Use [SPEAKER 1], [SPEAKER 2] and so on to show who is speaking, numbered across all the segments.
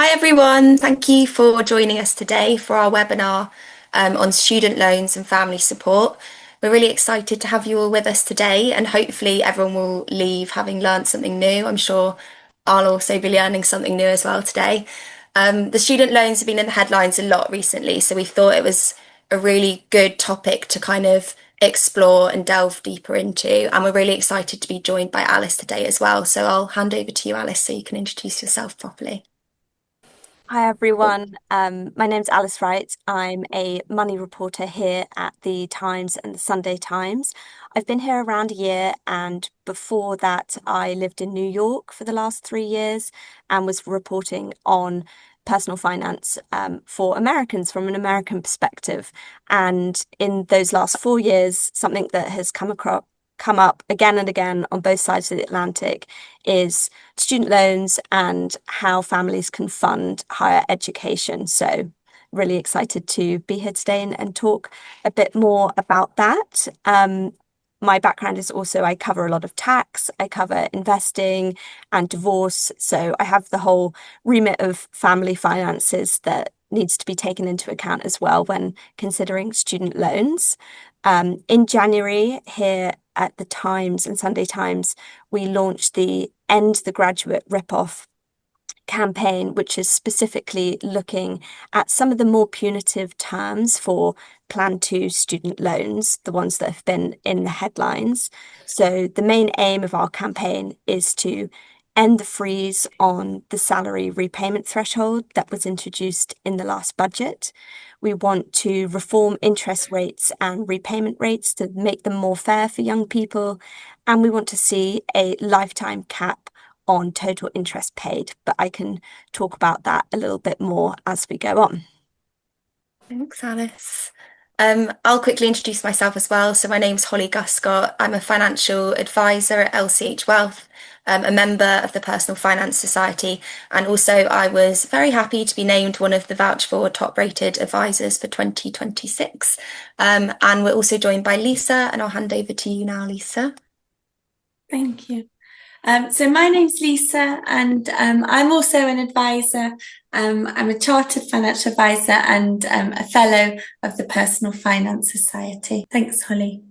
[SPEAKER 1] Hi everyone, thank you for joining us today for our webinar on student loans and family support. We're really excited to have you all with us today, and hopefully everyone will leave having learned something new. I'm sure I'll also be learning something new as well today. The student loans have been in the headlines a lot recently, so we thought it was a really good topic to kind of explore and delve deeper into, and we're really excited to be joined by Alice today as well. So I'll hand over to you, Alice, so you can introduce yourself properly.
[SPEAKER 2] Hi everyone, my name's Alice Wright. I'm a money reporter here at the Times and the Sunday Times. I've been here around a year, and before that I lived in New York for the last 3 years and was reporting on personal finance for Americans from an American perspective. And in those last 4 years, something that has come up again and again on both sides of the Atlantic is student loans and how families can fund higher education. So really excited to be here today and talk a bit more about that. My background is also I cover a lot of tax, I cover investing and divorce. So I have the whole remit of family finances that needs to be taken into account as well when considering student loans. In January, here at the Times and Sunday Times, we launched the End the Graduate Rip-Off campaign, which is specifically looking at some of the more punitive terms for Plan 2 student loans, the ones that have been in the headlines. So the main aim of our campaign is to end the freeze on the salary repayment threshold that was introduced in the last budget. We want to reform interest rates and repayment rates to make them more fair for young people. And we want to see a lifetime cap on total interest paid. But I can talk about that a little bit more as we go on.
[SPEAKER 1] Thanks, Alice. I'll quickly introduce myself as well. So my name's Holly Guscott. I'm a financial advisor at 𝗪𝗂𝗪 Wealth, a member of the Personal Finance Society, and also I was very happy to be named one of the 𝗪𝗪𝗇 top-rated advisors for 2026. And we're also joined by Lisa, and I'll hand over to you now, Lisa.
[SPEAKER 3] Thank you. So my name's Lisa, and I'm also an advisor. I'm a chartered financial advisor and a fellow of the Personal Finance Society. Thanks, Holly.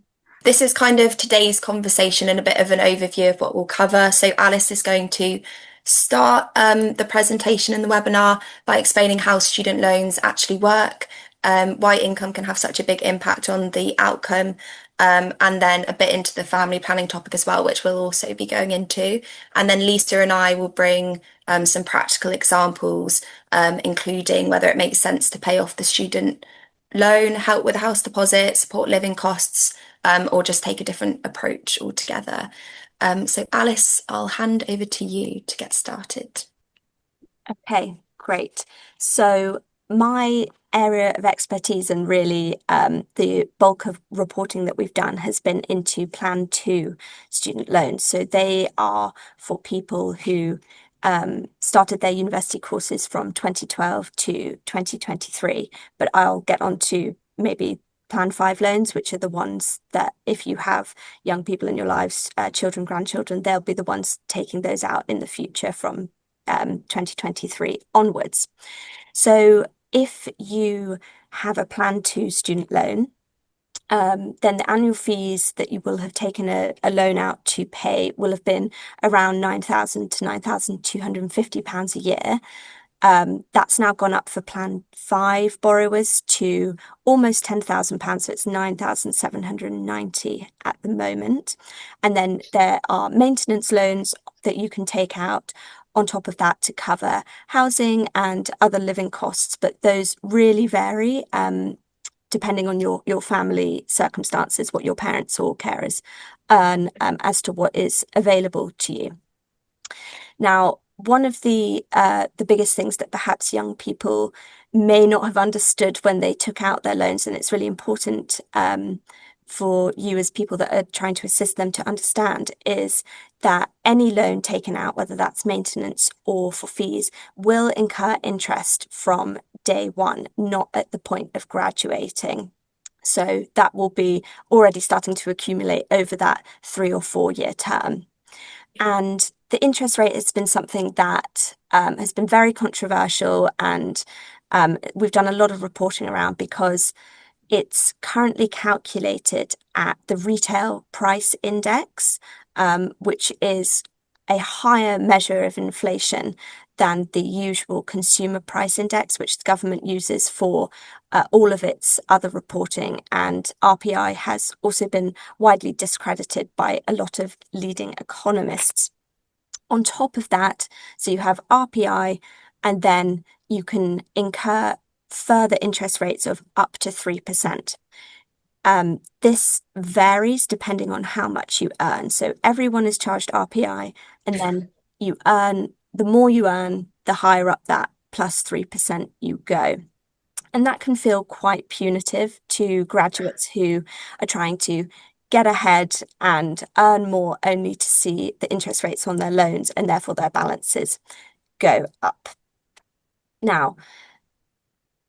[SPEAKER 1] This is kind of today's conversation and a bit of an overview of what we'll cover. So Alice is going to start the presentation in the webinar by explaining how student loans actually work, why income can have such a big impact on the outcome, and then a bit into the family planning topic as well, which we'll also be going into. And then Lisa and I will bring some practical examples, including whether it makes sense to pay off the student loan, help with a house deposit, support living costs, or just take a different approach altogether. So Alice, I'll hand over to you to get started.
[SPEAKER 2] Okay, great. So my area of expertise and really the bulk of reporting that we've done has been into Plan 2 student loans. So they are for people who started their university courses from 2012 to 2023, but I'll get on to maybe Plan 5 loans, which are the ones that if you have young people in your lives, children, grandchildren, they'll be the ones taking those out in the future from 2023 onwards. So if you have a Plan 2 student loan, then the annual fees that you will have taken a loan out to pay will have been around £9,000 to £9,250 a year. That's now gone up for Plan 5 borrowers to almost £10,000, so it's £9,790 at the moment. And then there are maintenance loans that you can take out on top of that to cover housing and other living costs, but those really vary depending on your family circumstances, what your parents or carers earn, as to what is available to you. Now, one of the biggest things that perhaps young people may not have understood when they took out their loans, and it's really important for you as people that are trying to assist them to understand, is that any loan taken out, whether that's maintenance or for fees, will incur interest from day one, not at the point of graduating. So that will be already starting to accumulate over that 3 or 4 year term. And the interest rate has been something that has been very controversial, and we've done a lot of reporting around because it's currently calculated at the retail price index, which is a higher measure of inflation than the usual consumer price index, which the government uses for all of its other reporting. And RPI has also been widely discredited by a lot of leading economists. On top of that, so you have RPI, and then you can incur further interest rates of up to 3%. This varies depending on how much you earn. So everyone is charged RPI, and then you earn, the more you earn, the higher up that plus 3% you go. And that can feel quite punitive to graduates who are trying to get ahead and earn more, only to see the interest rates on their loans and therefore their balances go up. Now,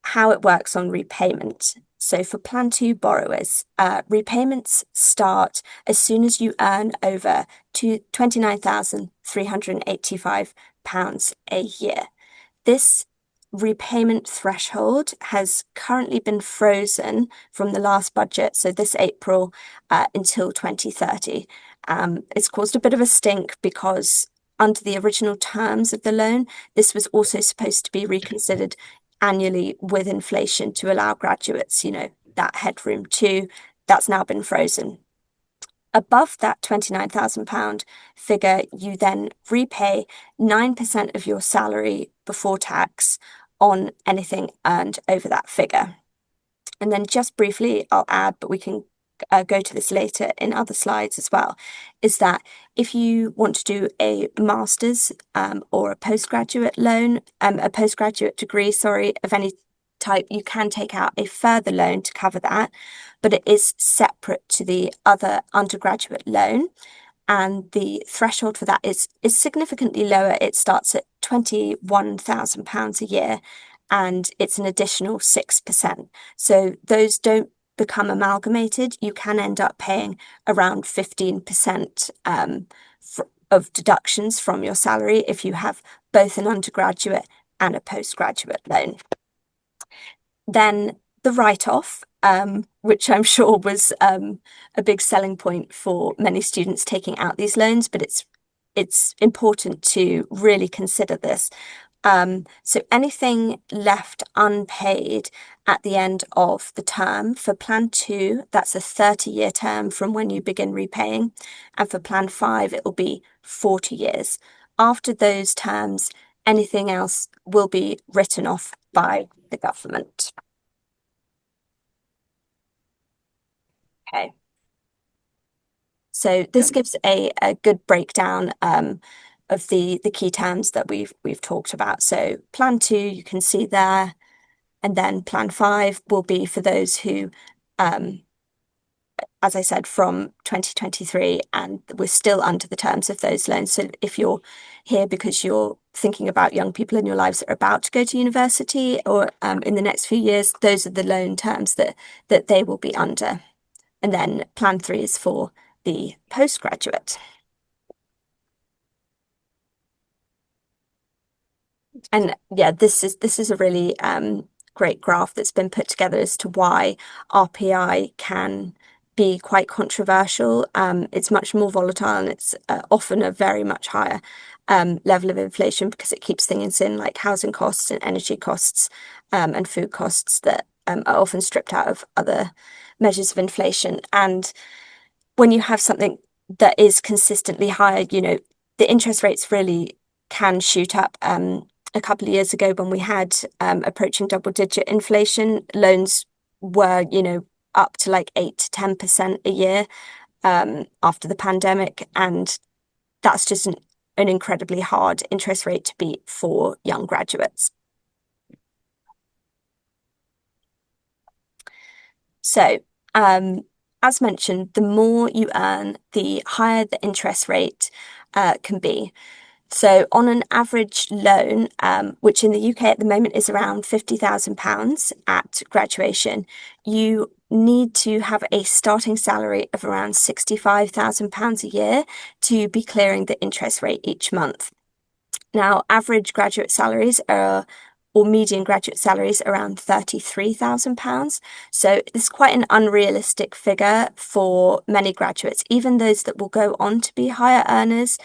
[SPEAKER 2] how it works on repayment. So for Plan 2 borrowers, repayments start as soon as you earn over £29,385 a year. This repayment threshold has currently been frozen from the last budget, so this April, until 2030. It's caused a bit of a stink because under the original terms of the loan, this was also supposed to be reconsidered annually with inflation to allow graduates, that headroom too. That's now been frozen. Above that £29,000 figure, you then repay 9% of your salary before tax on anything earned over that figure. And then just briefly, I'll add, but we can go to this later in other slides as well, is that if you want to do a master's or a postgraduate loan, a postgraduate degree, of any type, you can take out a further loan to cover that, but it is separate to the other undergraduate loan. And the threshold for that is significantly lower. It starts at £21,000 a year, and it's an additional 6%. So those don't become amalgamated. You can end up paying around 15% of deductions from your salary if you have both an undergraduate and a postgraduate loan. Then the write-off, which I'm sure was a big selling point for many students taking out these loans, but it's important to really consider this. So anything left unpaid at the end of the term, for Plan 2, that's a 30-year term from when you begin repaying, and for Plan 5, it will be 40 years. After those terms, anything else will be written off by the government. Okay. So this gives a good breakdown of the key terms that we've talked about. So Plan 2, you can see there, and then Plan 5 will be for those who, as I said, from 2023, and we're still under the terms of those loans. So if you're here because you're thinking about young people in your lives that are about to go to university or in the next few years, those are the loan terms that they will be under. And then Plan 3 is for the postgraduate. And yeah, this is a really great graph that's been put together as to why RPI can be quite controversial. It's much more volatile, and it's often a very much higher level of inflation because it keeps things in like housing costs and energy costs and food costs that are often stripped out of other measures of inflation. And when you have something that is consistently higher, the interest rates really can shoot up. A couple of years ago, when we had approaching double-digit inflation, loans were, up to like 8 to 10% a year after the pandemic, and that's just an incredibly hard interest rate to beat for young graduates. So, as mentioned, the more you earn, the higher the interest rate can be. So on an average loan, which in the UK at the moment is around £50,000 at graduation, you need to have a starting salary of around £65,000 a year to be clearing the interest rate each month. Now, average graduate salaries or median graduate salaries around £33,000. So it's quite an unrealistic figure for many graduates, even those that will go on to be higher earners.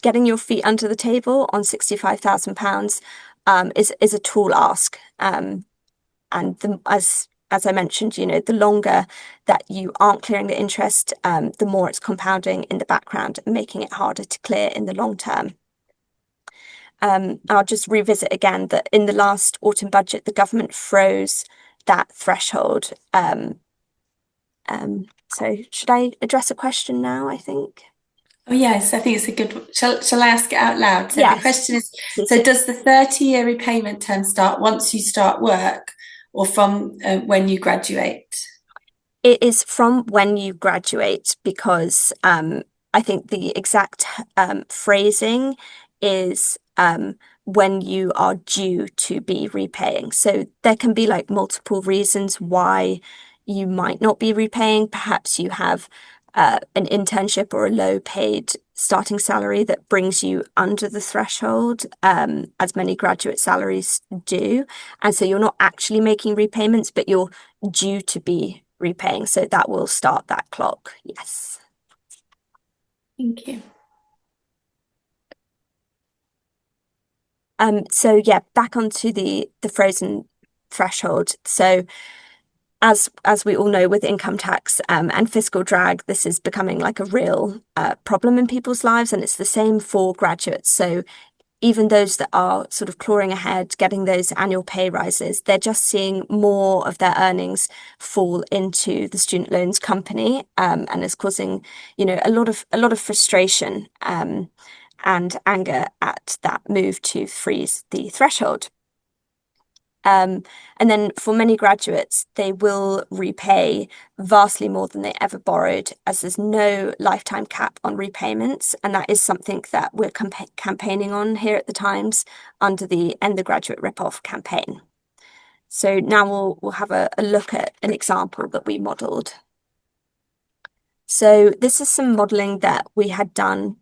[SPEAKER 2] Getting your feet under the table on £65,000 is a tall ask. As I mentioned, the longer that you aren't clearing the interest, the more it's compounding in the background and making it harder to clear in the long term. I'll just revisit again that in the last autumn budget, the government froze that threshold. So should I address a question now, I think?
[SPEAKER 3] Oh, yes, I think it's a good one. Shall I ask it out loud? So
[SPEAKER 2] yes.
[SPEAKER 3] The question is, so does the 30-year repayment term start once you start work or from when you graduate?
[SPEAKER 2] It is from when you graduate because I think the exact phrasing is when you are due to be repaying. So there can be like multiple reasons why you might not be repaying. Perhaps you have an internship or a low paid starting salary that brings you under the threshold, as many graduate salaries do. And so you're not actually making repayments, but you're due to be repaying. So that will start that clock. Yes.
[SPEAKER 3] Thank you.
[SPEAKER 2] So yeah, back onto the frozen threshold. So as we all know, with income tax and fiscal drag, this is becoming like a real problem in people's lives, and it's the same for graduates. So even those that are sort of clawing ahead, getting those annual pay rises, they're just seeing more of their earnings fall into the student loans company, and it's causing, a lot of frustration and anger at that move to freeze the threshold. And then for many graduates, they will repay vastly more than they ever borrowed, as there's no lifetime cap on repayments. And that is something that we're campaigning on here at the Times under the End the Graduate Rip-Off campaign. So now we'll have a look at an example that we modelled. So this is some modelling that we had done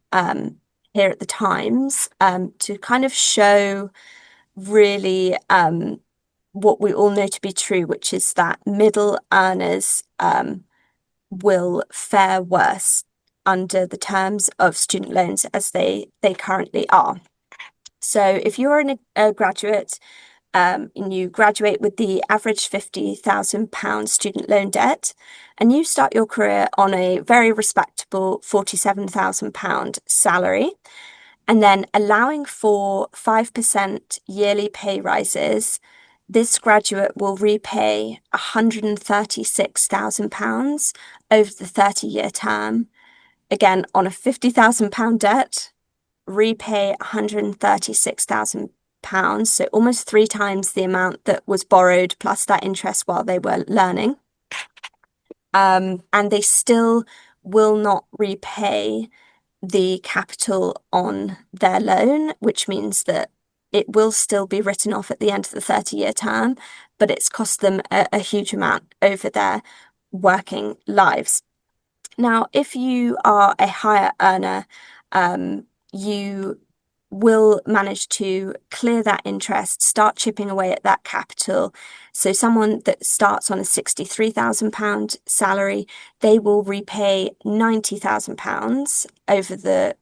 [SPEAKER 2] here at the Times to kind of show really what we all know to be true, which is that middle earners will fare worse under the terms of student loans as they currently are. So if you're a graduate and you graduate with the average £50,000 student loan debt, and you start your career on a very respectable £47,000 salary, and then allowing for 5% yearly pay rises, this graduate will repay £136,000 over the 30-year term. Again, on a £50,000 debt, repay £136,000, so almost 3 times the amount that was borrowed plus that interest while they were learning. And they still will not repay the capital on their loan, which means that it will still be written off at the end of the 30-year term, but it's cost them a huge amount over their working lives. Now, if you are a higher earner, you will manage to clear that interest, start chipping away at that capital. So someone that starts on a £63,000 salary, they will repay £90,000 over the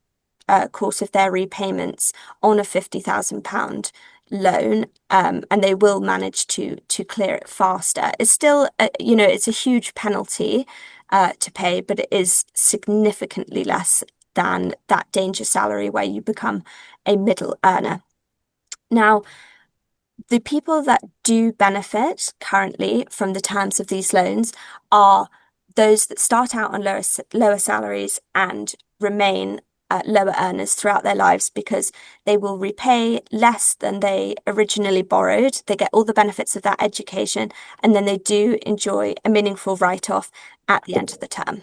[SPEAKER 2] course of their repayments on a £50,000 loan, and they will manage to clear it faster. It's still, it's a huge penalty to pay, but it is significantly less than that danger salary where you become a middle earner. Now, the people that do benefit currently from the terms of these loans are those that start out on lower salaries and remain lower earners throughout their lives, because they will repay less than they originally borrowed. They get all the benefits of that education, and then they do enjoy a meaningful write-off at the end of the term.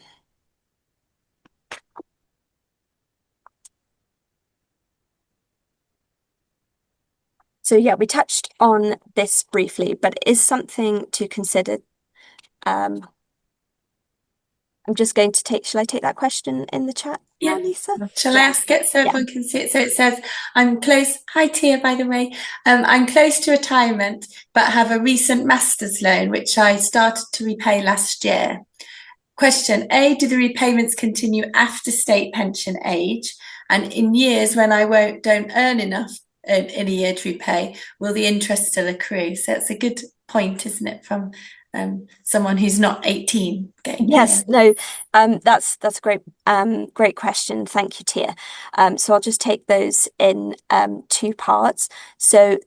[SPEAKER 2] So yeah, we touched on this briefly, but it is something to consider. I'm just going to shall I take that question in the chat now, Lisa?
[SPEAKER 3] Shall I ask it so everyone can see it? So it says, I'm close, hi Tia, by the way, I'm close to retirement, but have a recent master's loan, which I started to repay last year. Question, A, do the repayments continue after state pension age? And in years when I don't earn enough in a year to repay, will the interest still accrue? So it's a good point, isn't it, from someone who's not 18 getting
[SPEAKER 2] Yes, no, that's a great question. Thank you, Tia. So I'll just take those in two parts. So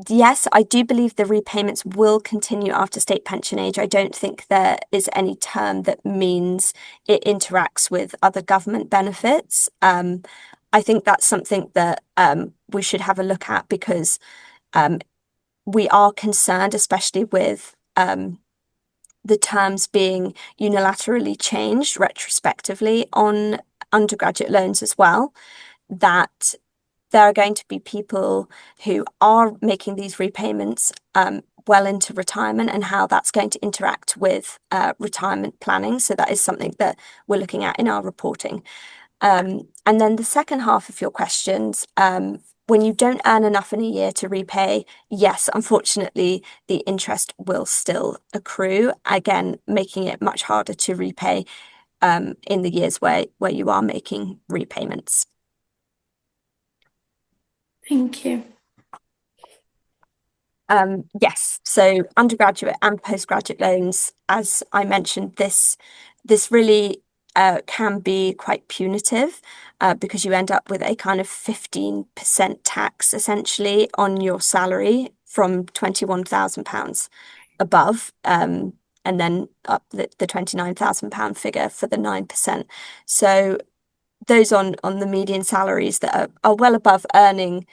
[SPEAKER 2] yes, I do believe the repayments will continue after state pension age. I don't think there is any term that means it interacts with other government benefits. I think that's something that we should have a look at, because we are concerned, especially with the terms being unilaterally changed retrospectively on undergraduate loans as well, that there are going to be people who are making these repayments well into retirement, and how that's going to interact with retirement planning. So that is something that we're looking at in our reporting. And then the second half of your questions, when you don't earn enough in a year to repay, yes, unfortunately, the interest will still accrue, again, making it much harder to repay in the years where you are making repayments.
[SPEAKER 3] Thank you.
[SPEAKER 2] Yes, so undergraduate and postgraduate loans, as I mentioned, this really can be quite punitive, because you end up with a kind of 15% tax essentially on your salary from £21,000 above, and then up the £29,000 figure for the 9%. So those on the median salaries that are well above earning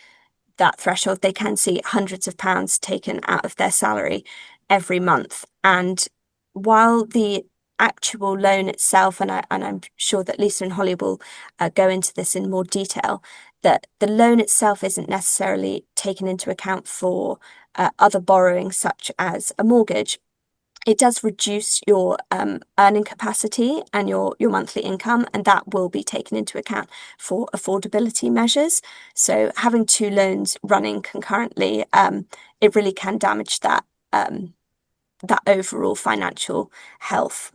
[SPEAKER 2] that threshold, they can see hundreds of pounds taken out of their salary every month. And while the actual loan itself, and I'm sure that Lisa and Holly will go into this in more detail, that the loan itself isn't necessarily taken into account for other borrowing, such as a mortgage, it does reduce your earning capacity and your monthly income, and that will be taken into account for affordability measures. So having two loans running concurrently, it really can damage that that overall financial health.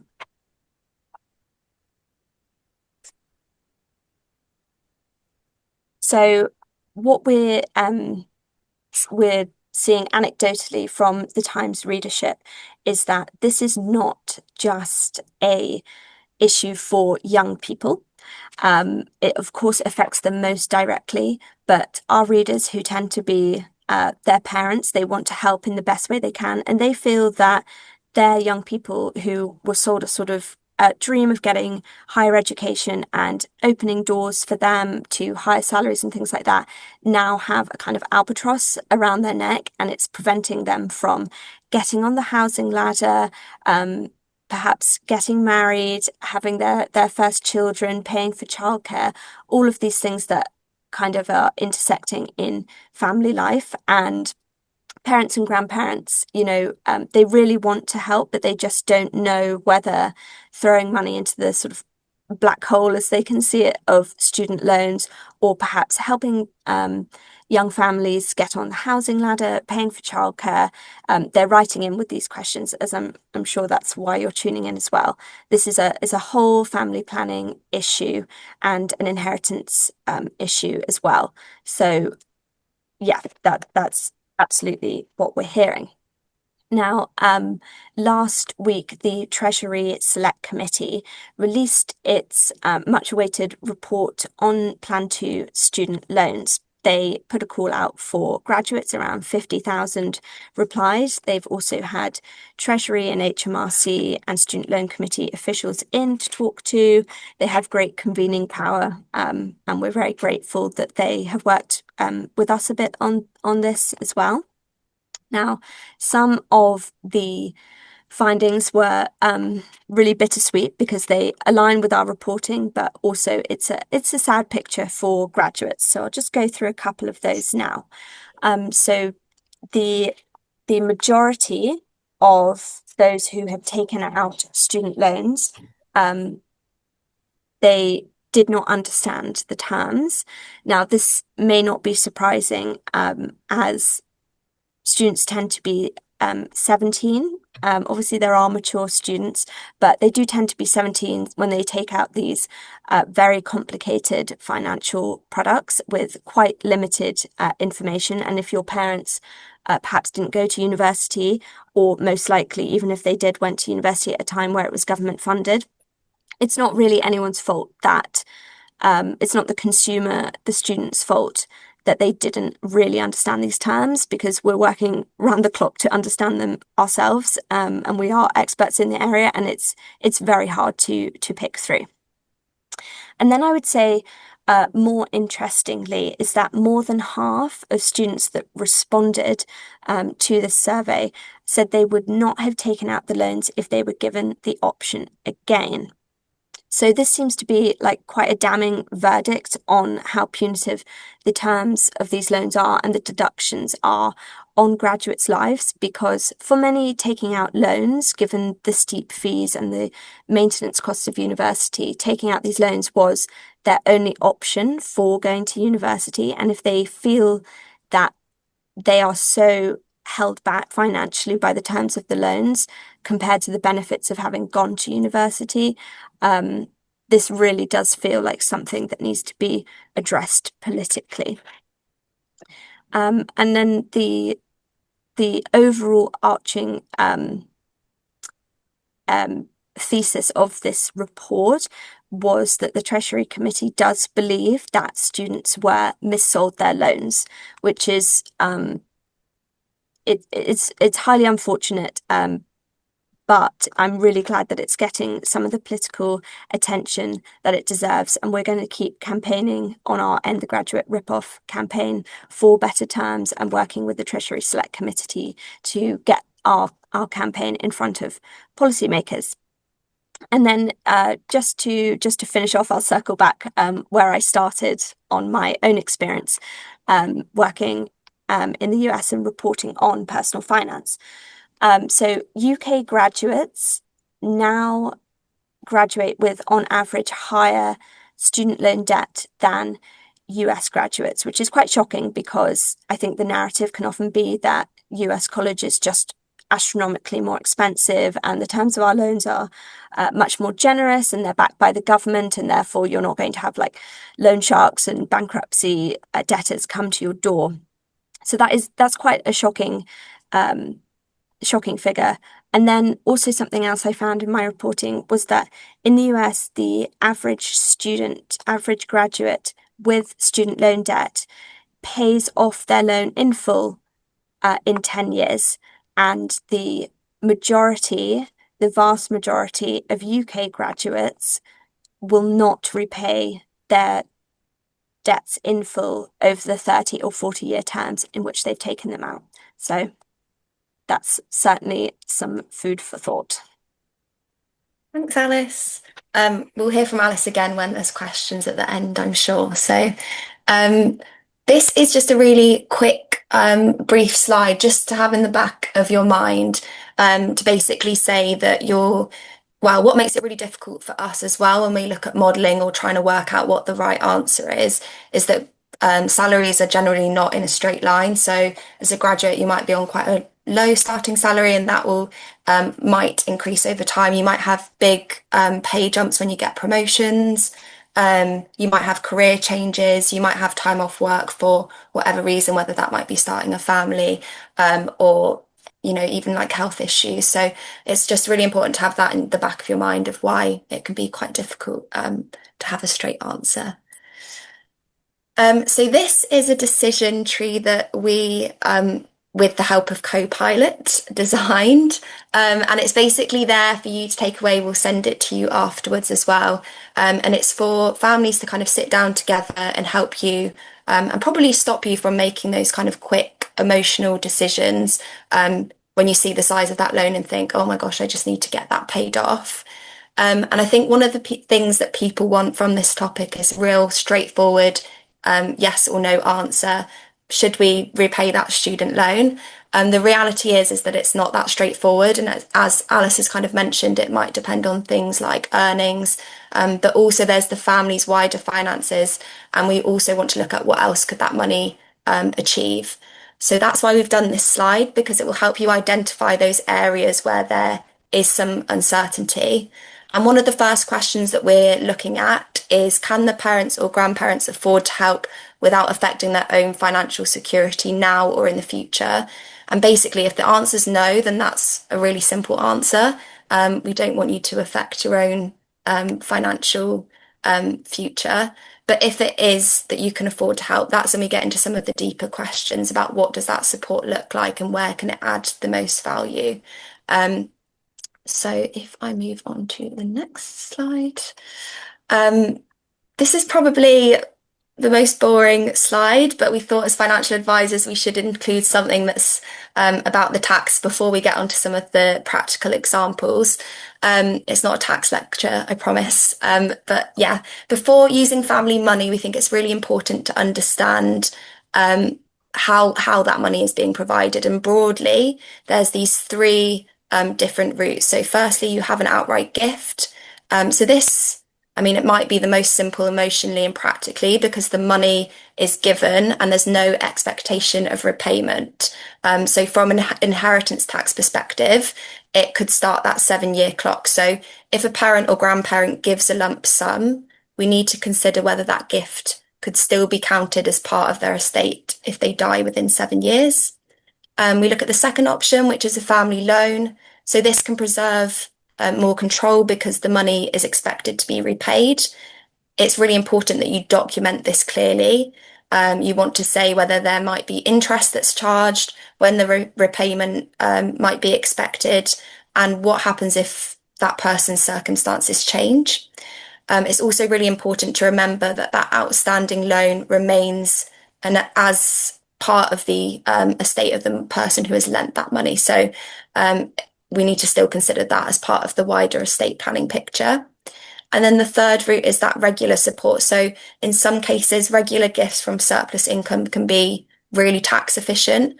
[SPEAKER 2] So what we're seeing anecdotally from the Times readership is that this is not just a issue for young people. It of course affects them most directly, but our readers, who tend to be their parents, they want to help in the best way they can, and they feel that their young people who were sold a sort of dream of getting higher education and opening doors for them to higher salaries and things like that now have a kind of albatross around their neck, and it's preventing them from getting on the housing ladder, perhaps getting married, having their first children, paying for childcare, all of these things that kind of are intersecting in family life. And parents and grandparents, they really want to help, but they just don't know whether throwing money into the sort of black hole, as they can see it, of student loans, or perhaps helping young families get on the housing ladder, paying for childcare. They're writing in with these questions, as I'm sure that's why you're tuning in as well. This is a whole family planning issue and an inheritance issue as well. So yeah, that's absolutely what we're hearing. Now, last week, the Treasury Select Committee released its much-awaited report on Plan 2 student loans. They put a call out for graduates, around 50,000 replies. They've also had Treasury and HMRC and Student Loan Committee officials in to talk to. They have great convening power, and we're very grateful that they have worked with us a bit on this as well. Now, some of the findings were really bittersweet because they align with our reporting, but also it's a sad picture for graduates. So I'll just go through a couple of those now. So the majority of those who have taken out student loans they did not understand the terms. Now, this may not be surprising, as students tend to be 17. Obviously, there are mature students, but they do tend to be 17 when they take out these very complicated financial products with quite limited information. And if your parents perhaps didn't go to university, or most likely, even if they did, went to university at a time where it was government funded, it's not really anyone's fault that it's not the student's fault that they didn't really understand these terms, because we're working round the clock to understand them ourselves, and we are experts in the area, and it's very hard to pick through. And then I would say, more interestingly, is that more than half of students that responded to this survey said they would not have taken out the loans if they were given the option again. So this seems to be like quite a damning verdict on how punitive the terms of these loans are and the deductions are on graduates' lives, because for many, taking out loans, given the steep fees and the maintenance costs of university, taking out these loans was their only option for going to university. And if they feel that they are so held back financially by the terms of the loans compared to the benefits of having gone to university, this really does feel like something that needs to be addressed politically. And then the overall arching thesis of this report was that the Treasury Committee does believe that students were missold their loans, which is it's highly unfortunate, but I'm really glad that it's getting some of the political attention that it deserves, and we're going to keep campaigning on our End the Graduate Rip-Off campaign for better terms, and working with the Treasury Select Committee to get our campaign in front of policymakers. And then just to finish off, I'll circle back where I started on my own experience working in the US and reporting on personal finance. So UK graduates now graduate with, on average, higher student loan debt than US graduates, which is quite shocking, because I think the narrative can often be that US college is just astronomically more expensive and the terms of our loans are much more generous and they're backed by the government, and therefore you're not going to have like loan sharks and bankruptcy debtors come to your door. So that's quite a shocking figure. And then also something else I found in my reporting was that in the US, the average graduate with student loan debt pays off their loan in full in 10 years. And the vast majority of UK graduates will not repay their debts in full over the 30 or 40-year terms in which they've taken them out. So that's certainly some food for thought.
[SPEAKER 1] Thanks, Alice. We'll hear from Alice again when there's questions at the end, I'm sure. So this is just a really quick, brief slide just to have in the back of your mind, to basically say that what makes it really difficult for us as well when we look at modelling or trying to work out what the right answer is that salaries are generally not in a straight line. So as a graduate, you might be on quite a low starting salary, and that will might increase over time. You might have big pay jumps when you get promotions. You might have career changes. You might have time off work for whatever reason, whether that might be starting a family or even like health issues. So it's just really important to have that in the back of your mind of why it can be quite difficult to have a straight answer. So this is a decision tree that we, with the help of Copilot, designed, and it's basically there for you to take away. We'll send it to you afterwards as well, and it's for families to kind of sit down together and help you and probably stop you from making those kind of quick emotional decisions when you see the size of that loan and think, oh my gosh, I just need to get that paid off. And I think one of the things that people want from this topic is real straightforward yes or no answer. should we repay that student loan? The reality is that it's not that straightforward. And as Alice has kind of mentioned, it might depend on things like earnings, but also there's the family's wider finances. And we also want to look at what else could that money achieve. So that's why we've done this slide, because it will help you identify those areas where there is some uncertainty. And one of the first questions that we're looking at is, can the parents or grandparents afford to help without affecting their own financial security now or in the future? And basically, if the answer is no, then that's a really simple answer. We don't want you to affect your own financial future. But if it is that you can afford to help, that's when we get into some of the deeper questions about what does that support look like and where can it add the most value. So if I move on to the next slide, this is probably the most boring slide, but we thought as financial advisors we should include something that's about the tax before we get onto some of the practical examples. It's not a tax lecture, I promise. But yeah, before using family money, we think it's really important to understand how that money is being provided. And broadly, there's these three different routes. So firstly, you have an outright gift. So this, I mean, it might be the most simple emotionally and practically because the money is given and there's no expectation of repayment. So from an inheritance tax perspective, it could start that 7-year clock. So if a parent or grandparent gives a lump sum, we need to consider whether that gift could still be counted as part of their estate if they die within 7 years. We look at the second option, which is a family loan. So this can preserve more control because the money is expected to be repaid. It's really important that you document this clearly. You want to say whether there might be interest that's charged, when the repayment might be expected, and what happens if that person's circumstances change. It's also really important to remember that that outstanding loan remains as part of the estate of the person who has lent that money. So we need to still consider that as part of the wider estate planning picture. And then the third route is that regular support. So in some cases, regular gifts from surplus income can be really tax efficient,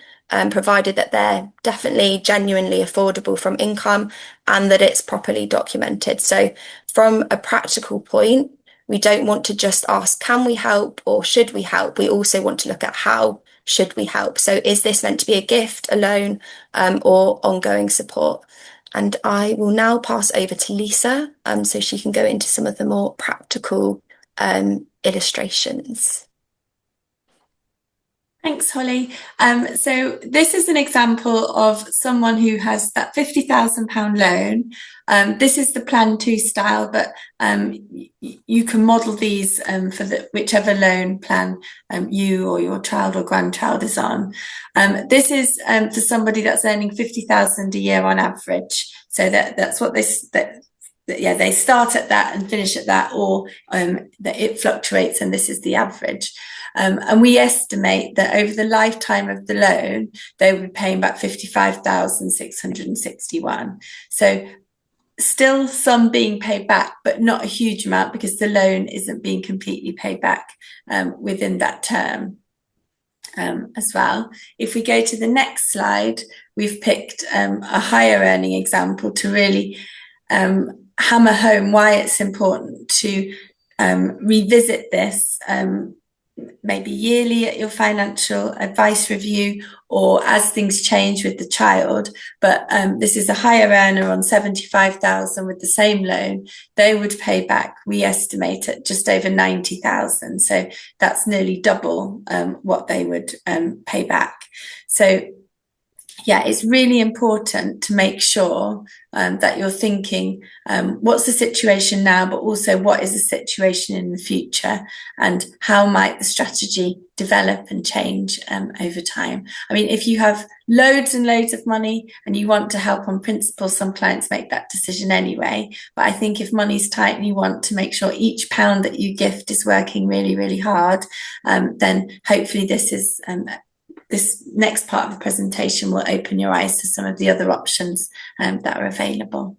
[SPEAKER 1] provided that they're definitely genuinely affordable from income and that it's properly documented. So from a practical point, we don't want to just ask, can we help or should we help? We also want to look at how should we help? So is this meant to be a gift, a loan, or ongoing support? And I will now pass over to Lisa, so she can go into some of the more practical illustrations.
[SPEAKER 3] Thanks, Holly. So this is an example of someone who has that £50,000 loan. This is the Plan 2 style, but you can model these for whichever loan plan you or your child or grandchild is on. This is for somebody that's earning £50,000 a year on average. So that's what they start at that and finish at that, or that it fluctuates, and this is the average. And we estimate that over the lifetime of the loan, they will be paying back £55,661. So still some being paid back, but not a huge amount because the loan isn't being completely paid back within that term as well. If we go to the next slide, we've picked a higher earning example to really hammer home why it's important to revisit this maybe yearly at your financial advice review or as things change with the child. But this is a higher earner on 75,000 with the same loan. They would pay back, we estimate, at just over 90,000. So that's nearly double what they would pay back. So yeah, it's really important to make sure that you're thinking what's the situation now, but also what is the situation in the future and how might the strategy develop and change over time. I mean, if you have loads and loads of money and you want to help on principle, some clients make that decision anyway. But I think if money's tight and you want to make sure each pound that you gift is working really, really hard, then hopefully this next part of the presentation will open your eyes to some of the other options that are available.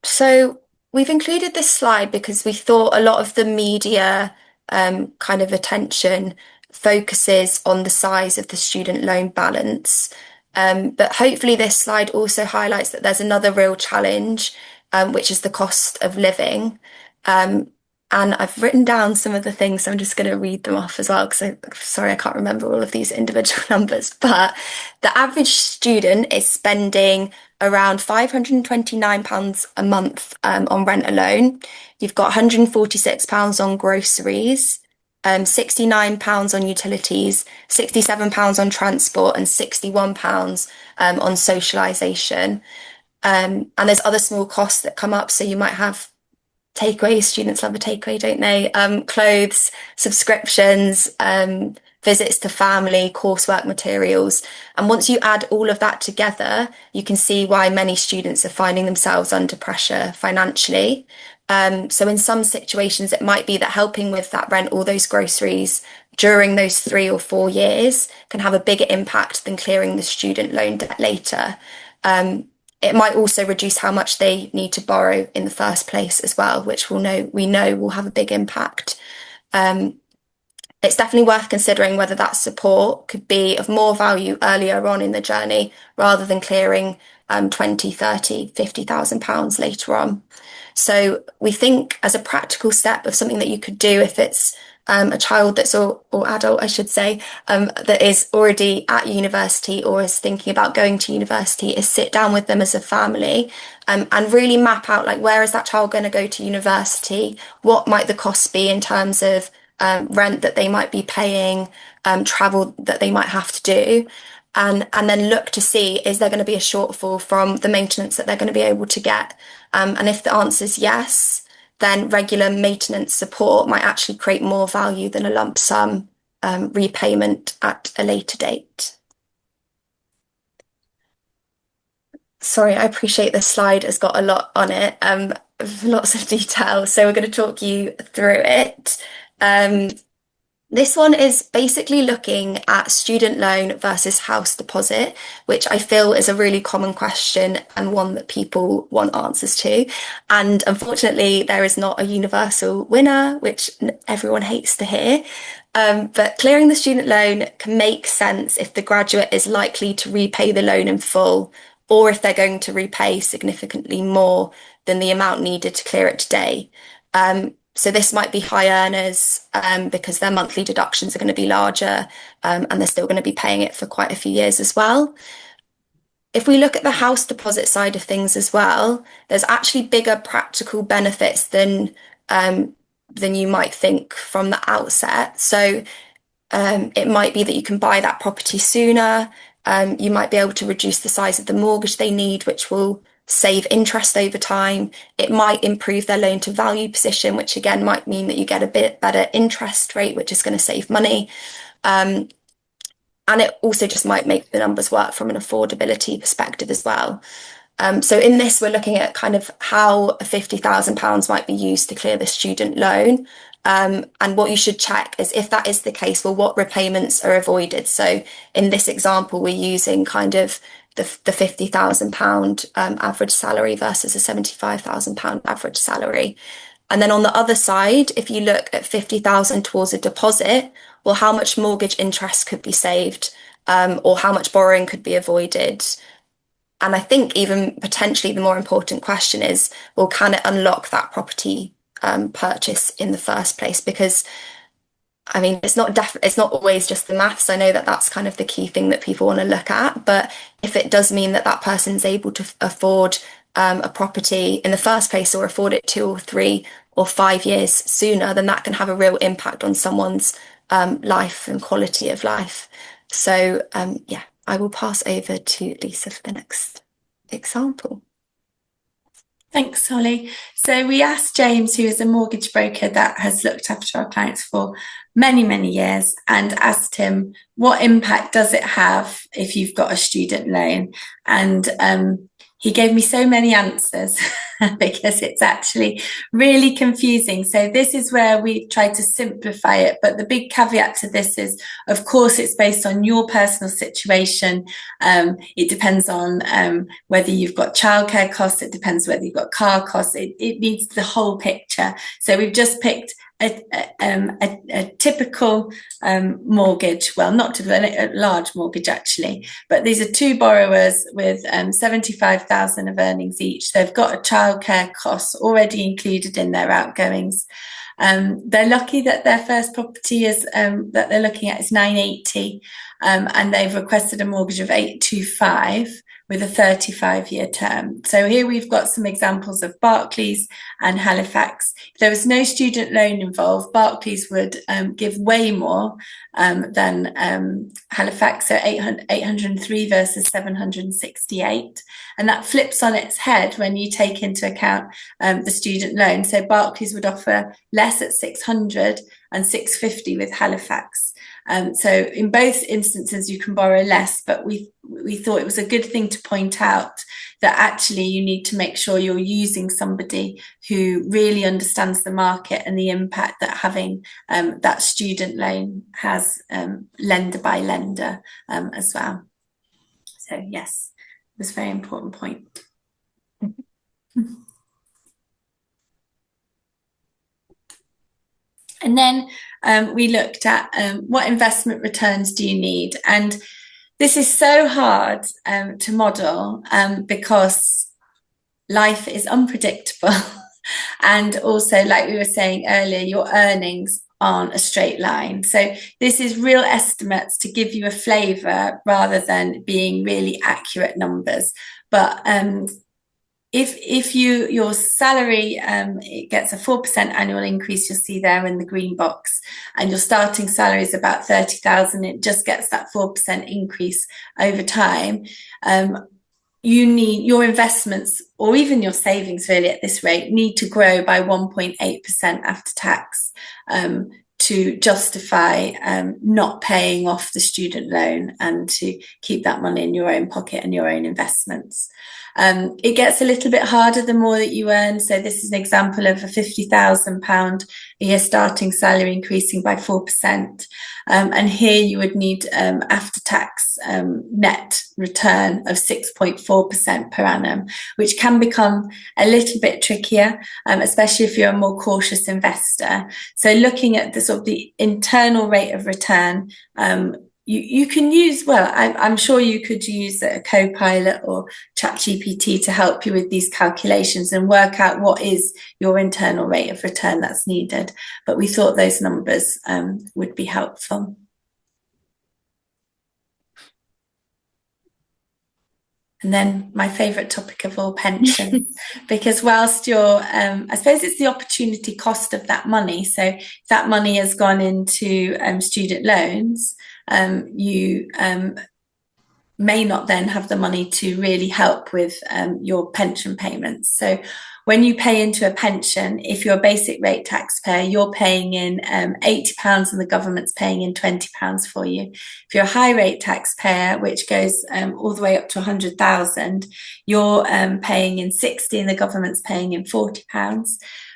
[SPEAKER 1] So we've included this slide because we thought a lot of the media kind of attention focuses on the size of the student loan balance. But hopefully this slide also highlights that there's another real challenge, which is the cost of living. And I've written down some of the things, so I'm just going to read them off as well, because sorry, I can't remember all of these individual numbers. But the average student is spending around £529 a month on rent alone. You've got £146 on groceries, £69 on utilities, £67 on transport, and £61 on socialisation. And there's other small costs that come up. So you might have takeaways. Students love a takeaway, don't they? Clothes, subscriptions, visits to family, coursework materials. And once you add all of that together, you can see why many students are finding themselves under pressure financially. So in some situations, it might be that helping with that rent or those groceries during those 3 or 4 years can have a bigger impact than clearing the student loan debt later. It might also reduce how much they need to borrow in the first place as well, which we know will have a big impact. It's definitely worth considering whether that support could be of more value earlier on in the journey rather than clearing 20, 30, £50,000 later on. So we think as a practical step of something that you could do if it's a child that's, or adult, I should say, that is already at university or is thinking about going to university, is sit down with them as a family and really map out, like, where is that child going to go to university? What might the costs be in terms of rent that they might be paying, travel that they might have to do, and then look to see, is there going to be a shortfall from the maintenance that they're going to be able to get? And if the answer is yes, then regular maintenance support might actually create more value than a lump sum repayment at a later date. Sorry, I appreciate this slide has got a lot on it, lots of detail, so we're going to talk you through it. This one is basically looking at student loan versus house deposit, which I feel is a really common question and one that people want answers to. And unfortunately, there is not a universal winner, which everyone hates to hear. But clearing the student loan can make sense if the graduate is likely to repay the loan in full, or if they're going to repay significantly more than the amount needed to clear it today. So this might be high earners because their monthly deductions are going to be larger and they're still going to be paying it for quite a few years as well. If we look at the house deposit side of things as well, there's actually bigger practical benefits than you might think from the outset. So it might be that you can buy that property sooner. You might be able to reduce the size of the mortgage they need, which will save interest over time. It might improve their loan to value position, which again might mean that you get a bit better interest rate, which is going to save money. And it also just might make the numbers work from an affordability perspective as well. So in this, we're looking at kind of how £50,000 might be used to clear the student loan. And what you should check is, if that is the case, well, what repayments are avoided? So in this example, we're using kind of the £50,000 average salary versus a £75,000 average salary. And then on the other side, if you look at £50,000 towards a deposit, well, how much mortgage interest could be saved, or how much borrowing could be avoided? And I think even potentially the more important question is, well, can it unlock that property purchase in the first place? Because I mean, it's not always just the maths. I know that that's kind of the key thing that people want to look at. But if it does mean that that person's able to afford a property in the first place, or afford it 2 or 3 or 5 years sooner, then that can have a real impact on someone's life and quality of life. So yeah, I will pass over to Lisa for the next example.
[SPEAKER 3] Thanks, Holly. So we asked James, who is a mortgage broker that has looked after our clients for many, many years, and asked him, what impact does it have if you've got a student loan? And he gave me so many answers. because it's actually really confusing. So this is where we try to simplify it. But the big caveat to this is, of course, it's based on your personal situation. It depends on whether you've got childcare costs. It depends whether you've got car costs. It needs the whole picture. So we've just picked a typical mortgage, well, not typical, a large mortgage actually, but these are two borrowers with 75,000 of earnings each. They've got a childcare cost already included in their outgoings. They're lucky that their first property is that they're looking at is 980, and they've requested a mortgage of 825 with a 35-year term. So here we've got some examples of Barclays and Halifax. If there was no student loan involved, Barclays would give way more than Halifax, so 803 versus 768. And that flips on its head when you take into account the student loan. So Barclays would offer less at 600 and 650 with Halifax. So in both instances, you can borrow less, but we thought it was a good thing to point out that actually you need to make sure you're using somebody who really understands the market and the impact that having that student loan has lender by lender as well. So yes, it was a very important point. And then we looked at what investment returns do you need? And this is so hard to model because life is unpredictable. And also, like we were saying earlier, your earnings aren't a straight line. So this is real estimates to give you a flavour rather than being really accurate numbers. But if your salary it gets a 4% annual increase, you'll see there in the green box, and your starting salary is about 30,000, it just gets that 4% increase over time. You need your investments, or even your savings really at this rate, need to grow by 1.8% after tax to justify not paying off the student loan and to keep that money in your own pocket and your own investments. It gets a little bit harder the more that you earn. So this is an example of a £50,000 a year starting salary increasing by 4%. And here you would need after tax net return of 6.4% per annum, which can become a little bit trickier, especially if you're a more cautious investor. So looking at the sort of the internal rate of return, you can use, well, I'm sure you could use a Copilot or ChatGPT to help you with these calculations and work out what is your internal rate of return that's needed. But we thought those numbers would be helpful. And then my favourite topic of all, pension, because whilst you're, I suppose it's the opportunity cost of that money. So if that money has gone into student loans, you may not then have the money to really help with your pension payments. So when you pay into a pension, if you're a basic rate taxpayer, you're paying in £80 and the government's paying in £20 for you. If you're a high rate taxpayer, which goes all the way up to 100,000, you're paying in 60 and the government's paying in £40.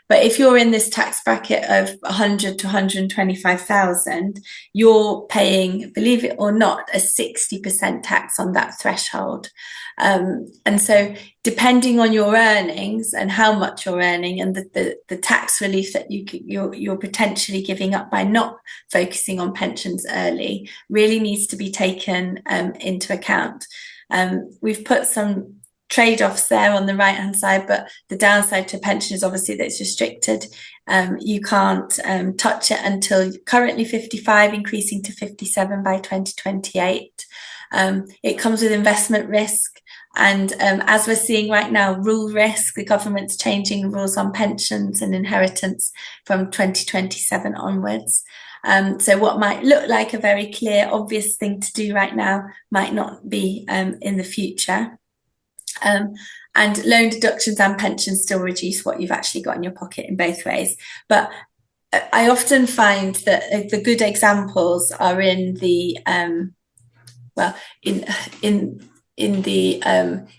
[SPEAKER 3] But if you're in this tax bracket of 100 to 125,000, you're paying, believe it or not, a 60% tax on that threshold. And so depending on your earnings and how much you're earning and the tax relief that you're potentially giving up by not focusing on pensions early really needs to be taken into account. We've put some trade-offs there on the right hand side, but the downside to a pension is obviously that it's restricted. You can't touch it until currently 55, increasing to 57 by 2028. It comes with investment risk, and as we're seeing right now, rule risk. The government's changing the rules on pensions and inheritance from 2027 onwards. So what might look like a very clear, obvious thing to do right now might not be in the future. And loan deductions and pensions still reduce what you've actually got in your pocket in both ways. But I often find that the good examples are in the in in the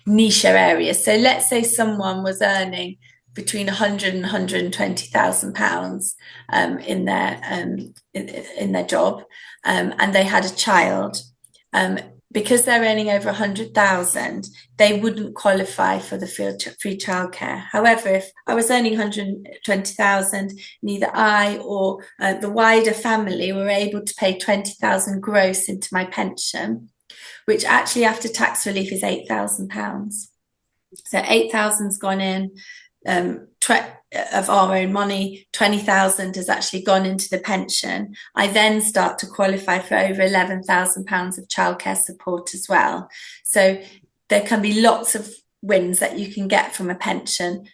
[SPEAKER 3] niche areas. So let's say someone was earning between 100 and 120,000 pounds in their job, and they had a child. Because they're earning over 100,000, they wouldn't qualify for the free childcare. However, if I was earning 120,000, neither I or the wider family were able to pay 20,000 gross into my pension, which actually after tax relief is £8,000. So 8,000's gone in, of our own money, 20,000 has actually gone into the pension. I then start to qualify for over £11,000 of childcare support as well. So there can be lots of wins that you can get from a pension,